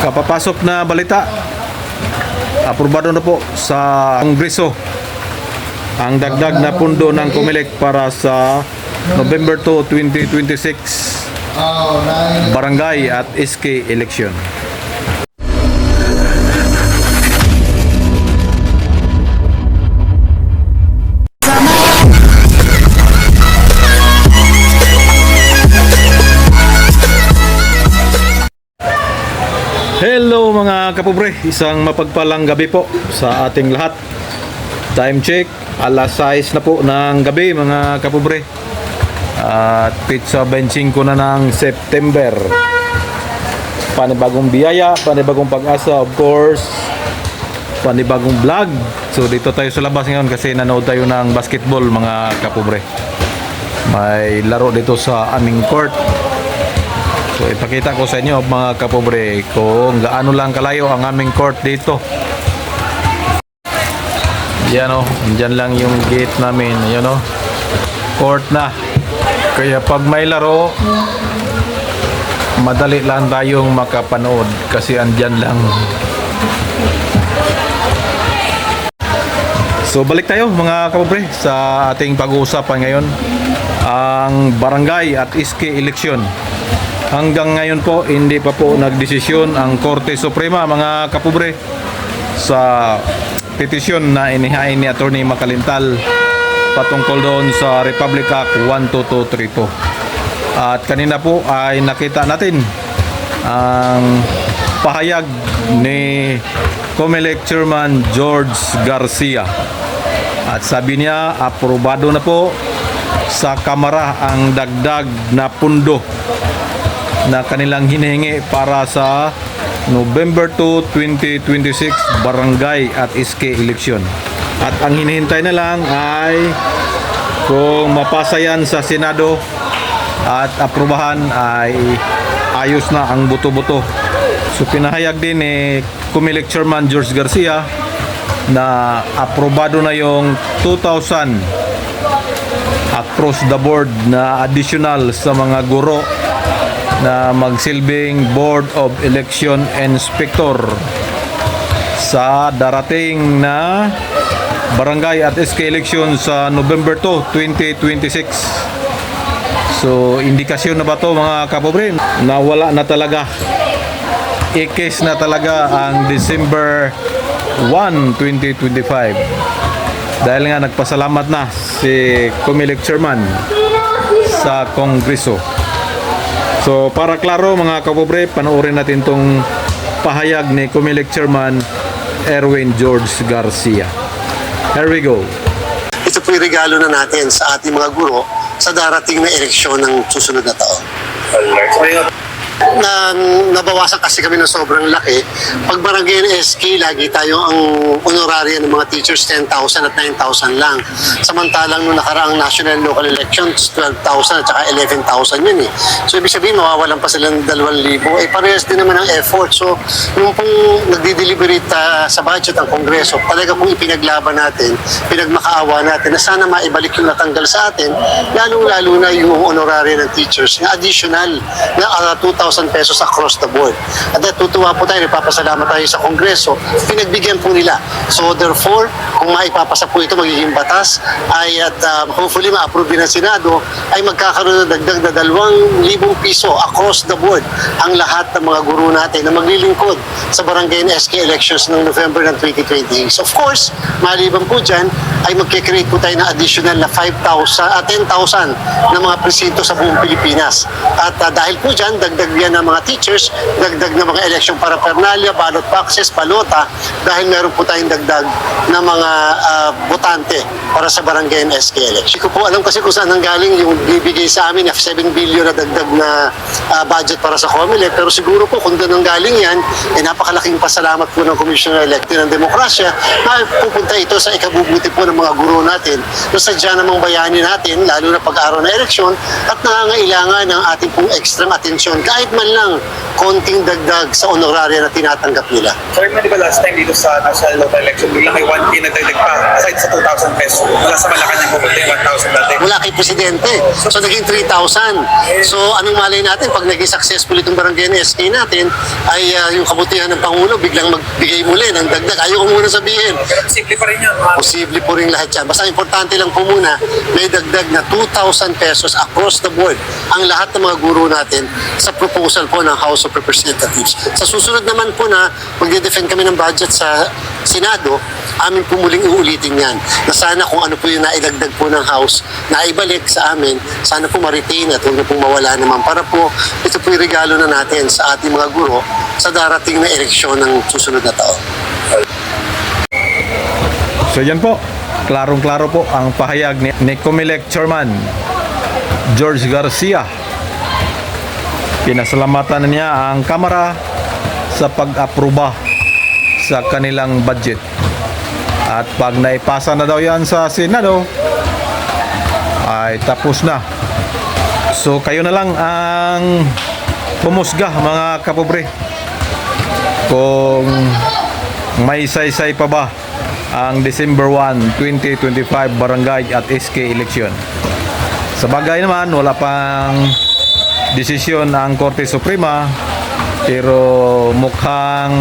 Kapapasok na balita, aprobado na po sa Kongreso ang dagdag na pundo ng COMELEC para sa November 2, 2026 barangay at SK election. Hello mga kapobre, isang mapagpalang gabi po sa ating lahat. Time check, alas 6 na po ng gabi mga kapobre. At pizza 25 na ng September. Panibagong biyaya, panibagong pag-asa, of course. Panibagong vlog. So dito tayo sa labas ngayon kasi nanood tayo ng basketball mga kapobre. May laro dito sa aming court. So ipakita ko sa inyo mga kapobre kung gaano lang kalayo ang aming court dito. Yan o, dyan lang yung gate namin. Yan o, court na. Kaya pag may laro, madali lang tayong makapanood kasi andyan lang. So balik tayo mga kapobre sa ating pag-uusapan ngayon, ang barangay at SK election. Hanggang ngayon po, hindi pa po nagdesisyon ang Korte Suprema mga kapobre sa petisyon na inihain ni Attorney Makalintal patungkol doon sa Republic Act 12232. At kanina po ay nakita natin ang pahayag ni COMELEC Chairman George Garcia. At sabi niya, aprobado na po sa Kamara ang dagdag na pundo na kanilang hinihingi para sa November 2, 2026 barangay at SK election. At ang hinihintay na lang ay kung mapasa yan sa Senado at aprubahan ay ayos na ang buto-buto. So pinahayag din ni COMELEC Chairman George Garcia na aprobado na yung 2,000 across the board na additional sa mga guro na magsilbing Board of Election Inspector sa darating na barangay at SK election sa November 2, 2026. So indikasyon na ba to mga kapobre na wala na talaga, ikis na talaga ang December 1, 2025 dahil nga nagpasalamat na si COMELEC Chairman sa Kongreso. So para klaro mga kapobre, panoorin natin tong pahayag ni COMELEC Chairman Erwin George Garcia. Here we go. Ito po yung regalo na natin sa ating mga guro sa darating na eleksyon ng susunod na taon. Nabawasan kasi kami ng sobrang laki. Pag barangay ng SK, lagi tayo ang honoraria ng mga teachers 10,000 at 9,000 lang. Samantalang nung nakaraang national local elections, 12,000 at saka 11,000 yun eh. So ibig sabihin, mawawalan pa sila ng 2,000. Parehas din naman ang effort. So nung pong nagdi-deliberate sa budget ang Kongreso, talaga pong ipinaglaban natin, pinagmakaawa natin na sana maibalik yung natanggal sa atin, lalong-lalo na yung honoraria ng teachers na additional na 2,000 pesos across the board. At natutuwa po tayo, ipapasalamat tayo sa Kongreso, pinagbigyan po nila. So therefore, kung maipapasa po ito, magiging batas, ay at hopefully ma-approve din ng Senado, ay magkakaroon ng dagdag na 2,000 piso across the board ang lahat ng mga guro natin na maglilingkod sa barangay and SK elections ng November ng 2020. So of course, maliban po dyan, ay magkikreate po tayo ng additional na 10,000 na mga presinto sa buong Pilipinas. At dahil po dyan, dagdag yan ng mga teachers, dagdag ng mga election paraphernalia, ballot boxes, balota, dahil meron po tayong dagdag na mga botante para sa barangay and SK election. Hindi ko po alam kasi kung saan nanggaling yung bibigay sa amin na 7 billion na dagdag na budget para sa COMELEC, pero siguro po kung doon nanggaling yan, napakalaking pasalamat po ng Commissioner Elected ng Demokrasya na pupunta ito sa ikabubuti po ng mga guro natin, na sadya namang bayani natin, lalo na pag-araw na eleksyon, at nangangailangan ng ating pong ekstrang atensyon. Kahit kahit man lang konting dagdag sa honoraria na tinatanggap nila. Sir, di ba last time dito sa national local election, biglang may 1K na dagdag pa, aside sa 2,000 pesos. Wala sa Malacanang pumunta yung 1,000 dati. Mula kay Presidente. So naging 3,000. So anong malay natin pag naging successful itong barangay SK natin ay yung kabutihan ng Pangulo biglang magbigay muli ng dagdag. Ayaw ko muna sabihin. Pero posible pa rin yun. Posible po rin lahat yan. Basta importante lang po muna may dagdag na 2,000 pesos across the board ang lahat ng mga guro natin sa proposal po ng House of Representatives. Sa susunod naman po na magde-defend kami ng budget sa Senado, amin po muling uulitin yan. Na sana kung ano po yung naidagdag po ng House na ibalik sa amin, sana po ma-retain at huwag na pong mawala naman para po ito po yung regalo na natin sa ating mga guro sa darating na eleksyon ng susunod na taon. So yan po, klarong-klaro po ang pahayag ni Comelec Chairman George Garcia. Pinasalamatan niya ang Kamara sa pag-aproba sa kanilang budget. At pag naipasa na daw yan sa Senado, ay tapos na. So kayo na lang ang pumusga mga kapobre kung may saysay pa ba ang December 1, 2025 barangay at SK election. Sa bagay naman, wala pang desisyon ang Korte Suprema, pero mukhang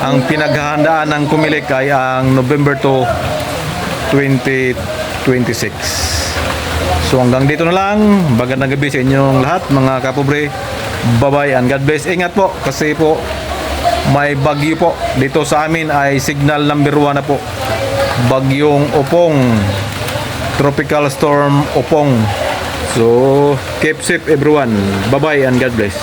ang pinaghahandaan ng Comelec ay ang November 2, 2026. So hanggang dito na lang. Magandang gabi sa inyong lahat mga kapobre. Bye-bye and God bless. Ingat po kasi po may bagyo po. Dito sa amin ay signal number 1 na po. Bagyong Opong. Tropical Storm Opong. So keep safe everyone. Bye-bye and God bless.